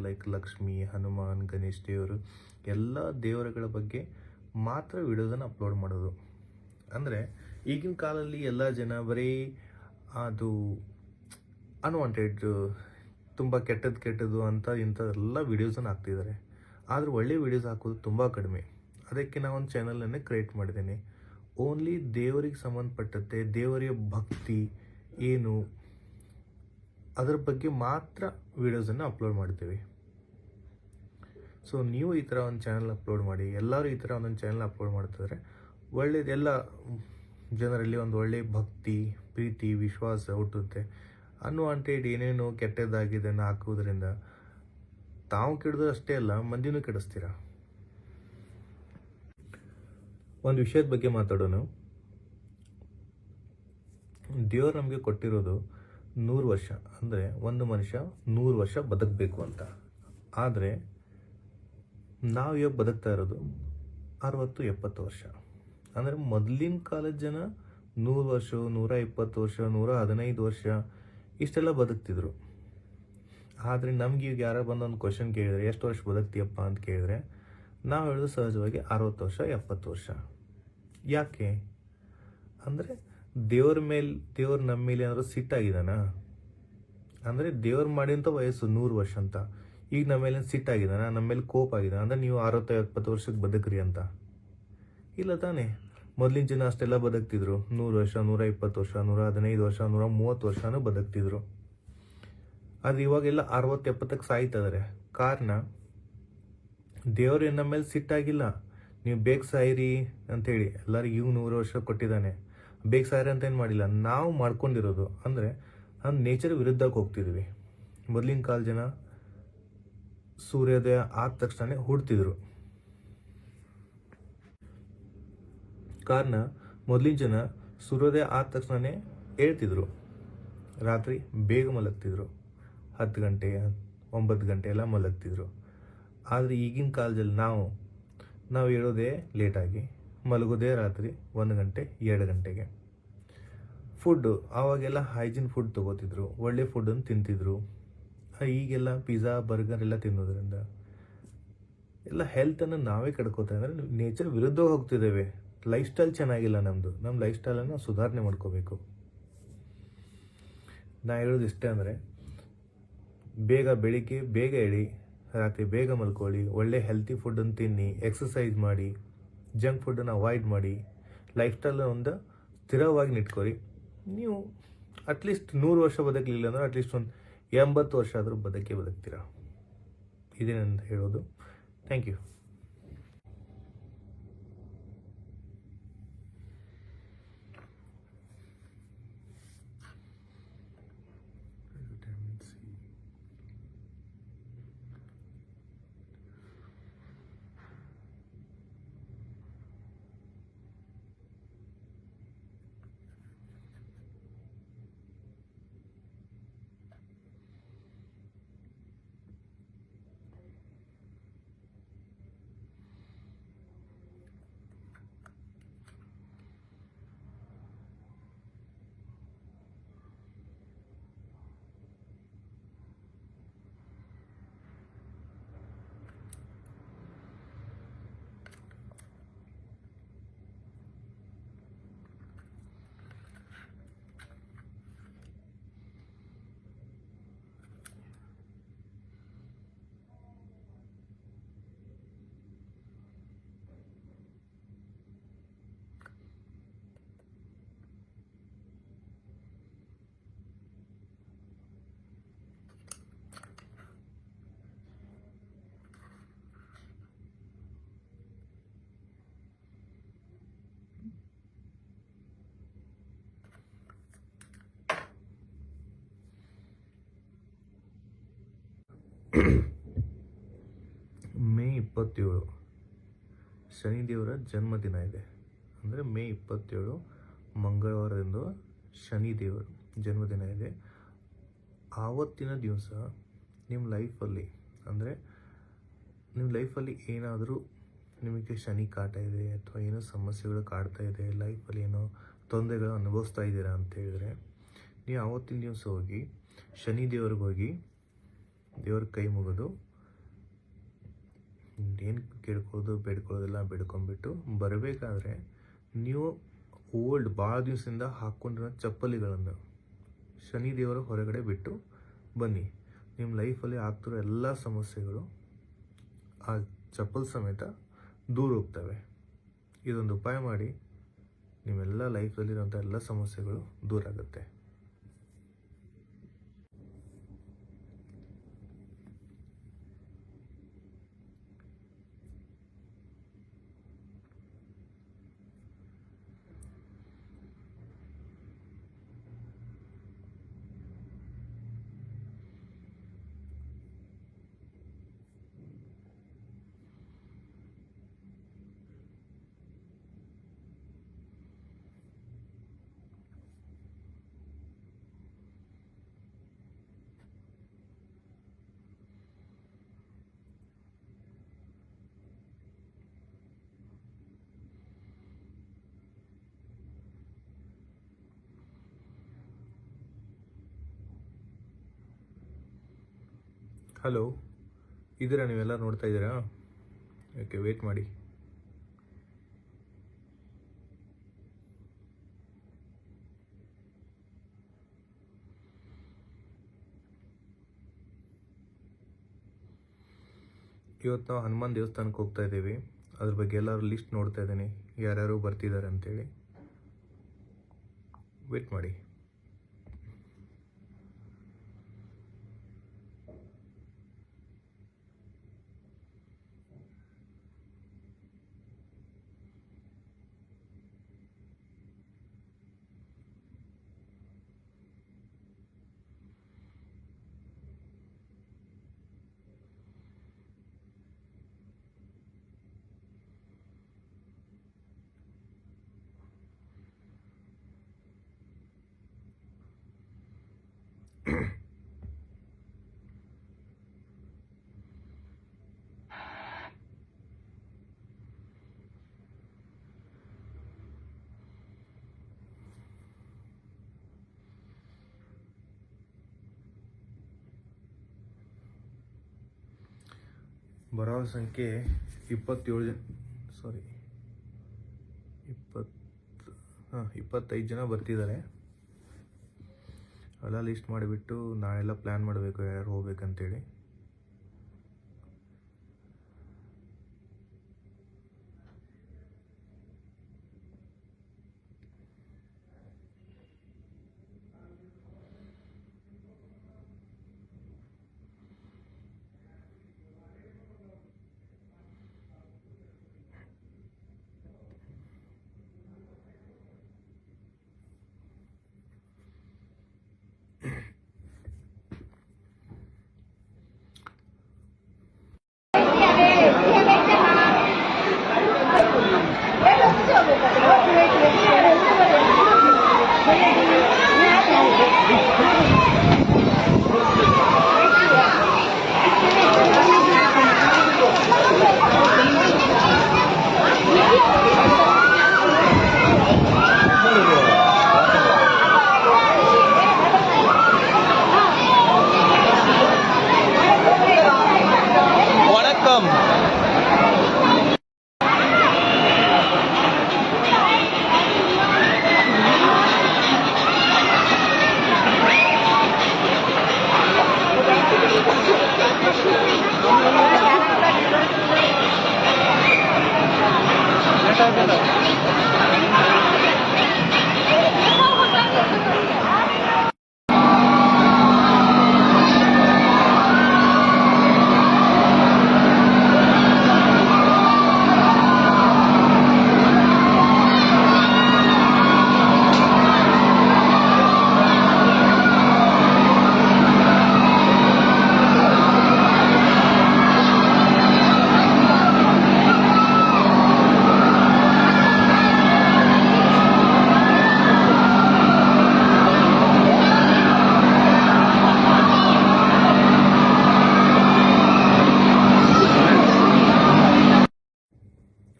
Like Lakshmi, Hanuman, Ganesh ದೇವರು, ಎಲ್ಲ ದೇವರುಗಳ ಬಗ್ಗೆ ಮಾತ್ರ ವಿಡಿಯೋದನ್ನು ಅಪ್ಲೋಡ್ ಮಾಡೋದು. ಅಂದರೆ ಈಗಿನ ಕಾಲದಲ್ಲಿ ಎಲ್ಲ ಜನ ಬರೀ ಅದು ಅನ್ವಾಂಟೆಡ್, ತುಂಬ ಕೆಟ್ಟದ್ದು ಅಂತ ಇಂಥದ್ದೆಲ್ಲ ವೀಡಿಯೋಸನ್ನು ಹಾಕ್ತಿದ್ದಾರೆ. ಆದರೆ ಒಳ್ಳೆ ವೀಡಿಯೋಸ್ ಹಾಕೋದು ತುಂಬ ಕಡಿಮೆ. ಅದಕ್ಕೆ ನಾವೊಂದು ಚಾನಲನ್ನೇ ಕ್ರಿಯೇಟ್ ಮಾಡಿದ್ದೀನಿ. ಓನ್ಲಿ ದೇವರಿಗೆ ಸಂಬಂಧಪಟ್ಟಂತೆ, ದೇವರ ಭಕ್ತಿ ಏನು ಅದರ ಬಗ್ಗೆ ಮಾತ್ರ ವೀಡಿಯೋಸನ್ನು ಅಪ್ಲೋಡ್ ಮಾಡ್ತೀವಿ. ಸೊ ನೀವು ಈ ಥರ ಒಂದು ಚಾನಲ್ ಅಪ್ಲೋಡ್ ಮಾಡಿ, ಎಲ್ಲರೂ ಈ ಥರ ಒಂದೊಂದು ಚಾನಲ್ ಅಪ್ಲೋಡ್ ಮಾಡ್ತಿದ್ರೆ ಒಳ್ಳೆಯದೆಲ್ಲ ಜನರಲ್ಲಿ ಒಂದು ಒಳ್ಳೆಯ ಭಕ್ತಿ, ಪ್ರೀತಿ, ವಿಶ್ವಾಸ ಹುಟ್ಟುತ್ತೆ. ಅನ್ವಾಂಟೆಡ್ ಏನೇನು ಕೆಟ್ಟದ್ದಾಗಿದ್ದನ್ನು ಹಾಕುವುದರಿಂದ ತಾವು ಕೆಡೋದು ಅಷ್ಟೇ ಅಲ್ಲ, ಮಂದಿನೂ ಕೆಡಿಸ್ತೀರ. ಒಂದು ವಿಷಯದ ಬಗ್ಗೆ ಮಾತಾಡೋಣ. ದೇವರು ನಮಗೆ ಕೊಟ್ಟಿರೋದು 100 ವರ್ಷ, ಅಂದರೆ ಒಂದು ಮನುಷ್ಯ 100 ವರ್ಷ ಬದುಕಬೇಕು ಅಂತ. ಆದರೆ ನಾವು ಇವಾಗ ಬದುಕ್ತಾ ಇರೋದು 60-70 ವರ್ಷ. ಅಂದರೆ ಮೊದಲಿನ ಕಾಲದ ಜನ 100 ವರ್ಷ, 120 ವರ್ಷ, 115 ವರ್ಷ ಇಷ್ಟೆಲ್ಲ ಬದುಕ್ತಿದ್ರು. ಆದರೆ ನಮ್ಗೆ ಈಗ ಯಾರೋ ಬಂದೊಂದು ಕ್ವಶನ್ ಕೇಳಿದರೆ ಎಷ್ಟು ವರ್ಷ ಬದುಕ್ತೀಯಪ್ಪ ಅಂತ ಕೇಳಿದರೆ ನಾವು ಹೇಳೋದು ಸಹಜವಾಗಿ 60 ವರ್ಷ, 70 ವರ್ಷ. ಯಾಕೆ ಅಂದರೆ ದೇವ್ರು ನಮ್ಮ ಮೇಲೆ ಏನಾದ್ರು ಸಿಟ್ಟಾಗಿದ್ದಾನ? ಅಂದರೆ ದೇವ್ರು ಮಾಡಿದಂಥ ವಯಸ್ಸು 100 ವರ್ಷ ಅಂತ. ಈಗ ನಮ್ಮ ಮೇಲೆ ಸಿಟ್ಟಾಗಿದ್ದಾನ, ನಮ್ಮ ಮೇಲೆ ಕೋಪ ಆಗಿದ್ದಾನ ಅಂದರೆ ನೀವು 60-70 ವರ್ಷಕ್ಕೆ ಬದುಕ್ರಿ ಅಂತ? ಇಲ್ಲ ತಾನೇ. ಮೊದಲಿನ ಜನ ಅಷ್ಟೆಲ್ಲ ಬದುಕ್ತಿದ್ರು. 100 ವರ್ಷ, 120 ವರ್ಷ, 115 ವರ್ಷ, 130 ವರ್ಷನೂ ಬದುಕ್ತಿದ್ರು. ಆದರೆ ಇವಾಗೆಲ್ಲ 60-70ಕ್ಕೆ ಸಾಯ್ತಿದ್ದಾರೆ. ಕಾರಣ ದೇವರು ನಮ್ಮ ಮೇಲೆ ಸಿಟ್ಟಾಗಿಲ್ಲ. ನೀವು ಬೇಗ ಸಾಯಿರಿ ಅಂಥೇಳಿ ಎಲ್ಲರಿಗೂ ಇವು 100 ವರ್ಷ ಕೊಟ್ಟಿದ್ದಾನೆ, ಬೇಗ ಸಾಯಿರಿ ಅಂತ ಏನು ಮಾಡಿಲ್ಲ. ನಾವು ಮಾಡ್ಕೊಂಡಿರೋದು ಅಂದರೆ ನಾವು ನೇಚರ್ ವಿರುದ್ಧಕ್ಕೆ ಹೋಗ್ತಿದ್ವಿ. ಮೊದಲಿನ ಕಾಲ ಜನ ಸೂರ್ಯೋದಯ ಆದ ತಕ್ಷಣ ಹುಡ್ತಿದ್ರು. ಕಾರಣ ಮೊದಲಿನ ಜನ ಸೂರ್ಯೋದಯ ಆದ ತಕ್ಷಣ ಹೇಳ್ತಿದ್ರು, ರಾತ್ರಿ ಬೇಗ ಮಲಗ್ತಿದ್ರು, 10 ಗಂಟೆ 9 ಗಂಟೆ ಎಲ್ಲ ಮಲಗ್ತಿದ್ರು. ಆದರೆ ಈಗಿನ ಕಾಲದಲ್ಲಿ ನಾವು ಹೇಳೋದೇ ಲೇಟಾಗಿ, ಮಲಗೋದೇ ರಾತ್ರಿ 1 ಗಂಟೆ 2 ಗಂಟೆಗೆ. ಫುಡ್ಡು ಆವಾಗೆಲ್ಲ ಹೈಜಿನ್ ಫುಡ್ ತೊಗೋತಿದ್ರು, ಒಳ್ಳೆ ಫುಡ್ಡನ್ನು ತಿಂತಿದ್ರು. ಈಗೆಲ್ಲ ಪಿಜ್ಜಾ, ಬರ್ಗರ್ ಎಲ್ಲ ತಿನ್ನೋದ್ರಿಂದ ಎಲ್ಲ ಹೆಲ್ತನ್ನು ನಾವೇ ಕಡ್ಕೋತಾ, ಅಂದರೆ ನೇಚರ್ ವಿರುದ್ಧ ಹೋಗ್ತಿದ್ದೇವೆ. ಲೈಫ್ ಸ್ಟೈಲ್ ಚೆನ್ನಾಗಿಲ್ಲ ನಮ್ಮದು. ನಮ್ಮ ಲೈಫ್ ಸ್ಟೈಲನ್ನು ಸುಧಾರಣೆ ಮಾಡ್ಕೋಬೇಕು. ನಾ ಹೇಳೋದು ಇಷ್ಟೇ, ಅಂದರೆ ಬೆಳಿಗ್ಗೆ ಬೇಗ ಎಳಿ, ರಾತ್ರಿ ಬೇಗ ಮಲ್ಕೊಳ್ಳಿ, ಒಳ್ಳೆ ಹೆಲ್ತಿ ಫುಡ್ಡನ್ನು ತಿನ್ನಿ, ಎಕ್ಸಸೈಸ್ ಮಾಡಿ, ಜಂಕ್ ಫುಡ್ಡನ್ನು ಅವಾಯ್ಡ್ ಮಾಡಿ, ಲೈಫ್ ಸ್ಟೈಲ್ ಒಂದು ಸ್ಥಿರವಾಗಿ ನಿಟ್ಕೊರಿ. ನೀವು ಅಟ್ಲೀಸ್ಟ್ 100 ವರ್ಷ ಬದುಕಲಿಲ್ಲ ಅಂದರೆ ಅಟ್ಲೀಸ್ಟ್ ಒಂದು 80 ವರ್ಷ ಆದರೂ ಬದುಕ್ತೀರಾ. ಇದೇ ನನ್ನ ಹೇಳೋದು. Thank you. ಮೇ 27 ಶನಿದೇವರ ಜನ್ಮದಿನ ಇದೆ. ಅಂದರೆ ಮೇ 27 ಮಂಗಳವಾರದಂದು ಶನಿದೇವರ ಜನ್ಮದಿನ ಇದೆ. ಆವತ್ತಿನ ದಿವಸ ನಿಮ್ಮ ಲೈಫಲ್ಲಿ ಏನಾದರೂ ನಿಮಗೆ ಶನಿ ಕಾಟ ಇದೆ ಅಥವಾ ಏನೋ ಸಮಸ್ಯೆಗಳು ಕಾಡ್ತಾ ಇದೆ, ಲೈಫಲ್ಲಿ ಏನೋ ತೊಂದರೆಗಳು ಅನುಭವಿಸ್ತಾ ಇದ್ದೀರಾ ಅಂತ ಹೇಳಿದ್ರೆ, ನೀವು ಆವತ್ತಿನ ದಿವಸ ಹೋಗಿ ಶನಿದೇವ್ರಿಗೆ ಹೋಗಿ ದೇವ್ರ ಕೈ ಮುಗಿದು ಏನು ಕೇಳ್ಕೊಳ್ಳೋದು ಬೇಡ್ಕೊಳ್ಳೋದೆಲ್ಲ ಬೇಡ್ಕೊಂಡ್ಬಿಟ್ಟು ಬರಬೇಕಾದ್ರೆ ನೀವು ಭಾಳ ದಿವಸದಿಂದ ಹಾಕ್ಕೊಂಡಿರೋ ಚಪ್ಪಲಿಗಳನ್ನು ಶನಿ ದೇವರ ಹೊರಗಡೆ ಬಿಟ್ಟು ಬನ್ನಿ. ನಿಮ್ಮ ಲೈಫಲ್ಲಿ ಆಗ್ತಿರೋ ಎಲ್ಲ ಸಮಸ್ಯೆಗಳು ಆ ಚಪ್ಪಲ್ ಸಮೇತ ದೂರ ಹೋಗ್ತವೆ. ಇದೊಂದು ಉಪಾಯ ಮಾಡಿ, ನಿಮ್ಮೆಲ್ಲ ಲೈಫಲ್ಲಿರೋಂಥ ಎಲ್ಲ ಸಮಸ್ಯೆಗಳು ದೂರ ಆಗುತ್ತೆ. ಹಲೋ, ಇದ್ದೀರಾ? ನೀವೆಲ್ಲ ನೋಡ್ತಾ ಇದ್ದೀರಾ? ಓಕೆ, ವೇಟ್ ಮಾಡಿ. ಇವತ್ತು ನಾವು ಹನುಮಾನ್ ದೇವಸ್ಥಾನಕ್ಕೆ ಹೋಗ್ತಾ ಇದ್ದೀವಿ. ಅದ್ರ ಬಗ್ಗೆ ಎಲ್ಲರೂ ಲಿಸ್ಟ್ ನೋಡ್ತಾ ಇದ್ದೀನಿ, ಯಾರ್ಯಾರು ಬರ್ತಿದ್ದಾರೆ ಅಂತೇಳಿ. ವೇಟ್ ಮಾಡಿ. ಬರೋ ಸಂಖ್ಯೆ 25 ಜನ ಬರ್ತಿದ್ದಾರೆ. ಎಲ್ಲ ಲಿಸ್ಟ್ ಮಾಡಿಬಿಟ್ಟು ನಾಳೆಲ್ಲ ಪ್ಲ್ಯಾನ್ ಮಾಡಬೇಕು ಯಾರು ಹೋಗ್ಬೇಕಂತೇಳಿ.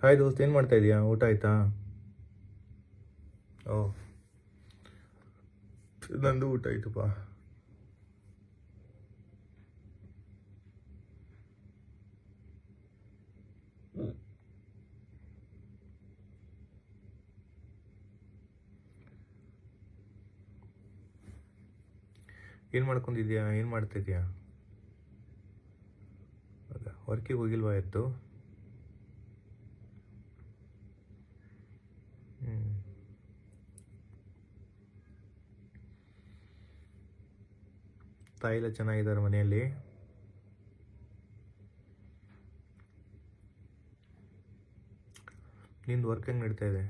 ಹಾಯ್ ದೋಸ್ತ್, ಏನು ಮಾಡ್ತಾ ಇದೀಯಾ? ಊಟ ಆಯ್ತಾ? ಓ, ನಂದು ಊಟ ಆಯ್ತಪ್ಪ. ಏನು ಮಾಡ್ಕೊಂಡಿದ್ಯಾ, ಏನು ಮಾಡ್ತಿದ್ಯಾ? ಹೌದಾ, ವರ್ಕಿಗೆ ಹೋಗಿಲ್ವಾ ಎತ್ತು? ತಾಯಿ ಎಲ್ಲ ಚೆನ್ನಾಗಿದ್ದಾರೆ ಮನೆಯಲ್ಲಿ? ನಿಂದು ವರ್ಕ್ ಹೆಂಗೆ ನಡೀತಾ ಇದೆ?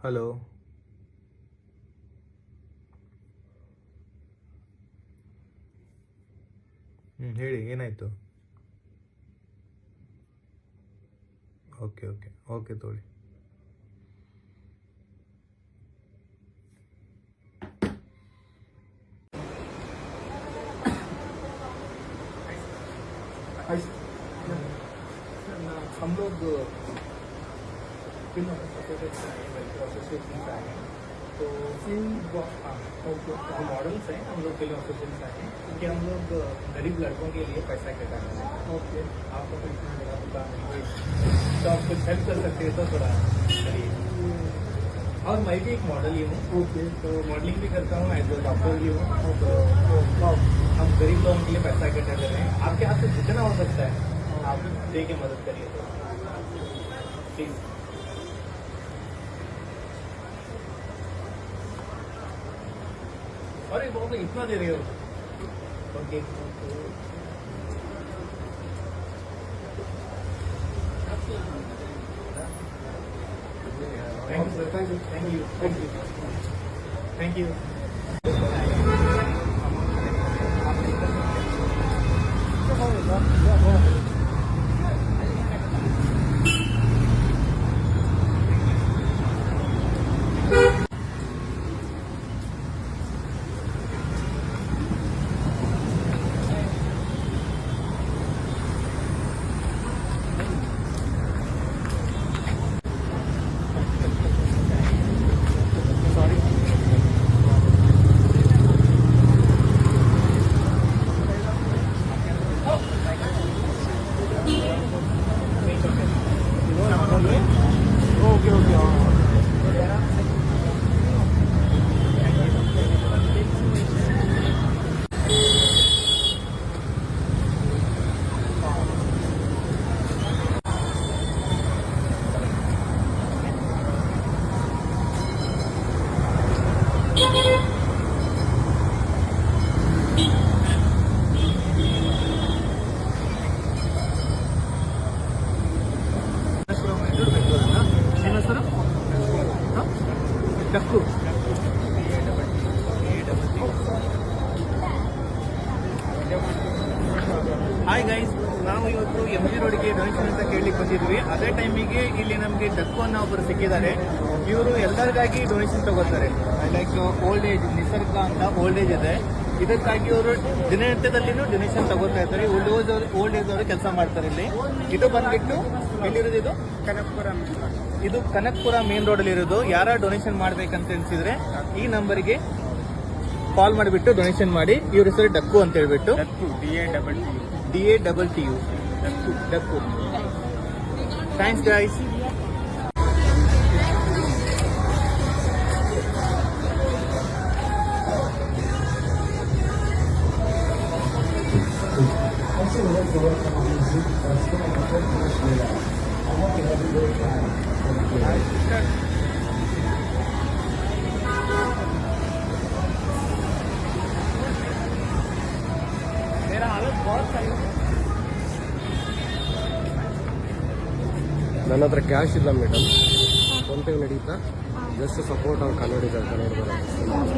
ಹಲೋ, ಹೇಳಿ, ಏನಾಯಿತು? ಓಕೆ ಓಕೆ ಓಕೆ ತಗೊಳ್ಳಿ. हम लोग फिल्म एसोसिएशन से आए हैं, तो हम मॉडल्स हैं, हम लोग फिल्म एसोसिएशन से आए हैं क्योंकि हम लोग गरीब लड़कों के लिए पैसा इकट्ठा कर रहे हैं। ओके, आपको तो इतना बड़ा दुकान है, तो आप कुछ हेल्प कर सकते हैं तो थोड़ा करिए। और मैं भी एक मॉडल ही हूँ। ओके, तो मॉडलिंग भी करता हूँ, एज डॉक्टर भी हूँ। तो हम गरीब लोगों के लिए पैसा इकट्ठा कर रहे हैं। आपके हाथ से जितना हो सकता है आप दे के मदद करिए तो प्लीज। अरे बहुत इतना दे रहे हो? Okay, thank you sir, thank you, thank you, thank you, thank you. Deck. Hi guys, ನಾವು ಇವತ್ತು MG ರೋಡ್ಗೆ ಡೊನೇಷನ್ ಅಂತ ಕೇಳಲಿಕ್ಕೆ ಬಂದಿದ್ವಿ. ಅದೇ ಟೈಮಿಗೆ ಇಲ್ಲಿ ನಮಗೆ ಡಕ್ಕು ಅನ್ನೋ ಒಬ್ಬರು ಸಿಕ್ಕಿದ್ದಾರೆ. ಇವರು ಎಲ್ಲರಿಗಾಗಿ ಡೊನೇಷನ್ ತಗೋತಾರೆ. ಲೈಕ್ ಓಲ್ಡ್ ಏಜ್, ನಿಸರ್ಗ ಅಂತ ಓಲ್ಡ್ ಏಜ್ ಇದೆ, ಇದಕ್ಕಾಗಿ ಅವರು ದಿನನಿತ್ಯದಲ್ಲಿನೂ ಡೊನೇಷನ್ ತಗೋತಾ ಇರ್ತಾರೆ. ಓಲ್ಡ್ ಏಜ್ ಅವರು ಕೆಲಸ ಮಾಡ್ತಾರೆ ಇಲ್ಲಿ. ಇದು ಬಂದ್ಬಿಟ್ಟು ಎಲ್ಲಿರೋದು? ಇದು ಕನಕಪುರ. ಇದು ಕನಕಪುರ ಮೇನ್ ರೋಡಲ್ಲಿ ಇರೋದು. ಯಾರ ಡೊನೇಷನ್ ಮಾಡ್ಬೇಕಂತ ಅನ್ಸಿದ್ರೆ ಈ ನಂಬರಿಗೆ ಕಾಲ್ ಮಾಡಿಬಿಟ್ಟು ಡೊನೇಷನ್ ಮಾಡಿ. ಇವ್ರ ಹೆಸರು ಡಕ್ಕು ಅಂತ ಹೇಳ್ಬಿಟ್ಟು, DATTU ಡಕ್ಕು. Thanks guys. ನನ್ನ ಹತ್ರ ಕ್ಯಾಶ್ ಇಲ್ಲ ಮೇಡಮ್, ಫೋನ್ಪೇ ನಡೀತಾ. ಜಸ್ಟ್ ಸಪೋರ್ಟ್ ಅವ್ರು ಕನ್ನಡಿಗರು.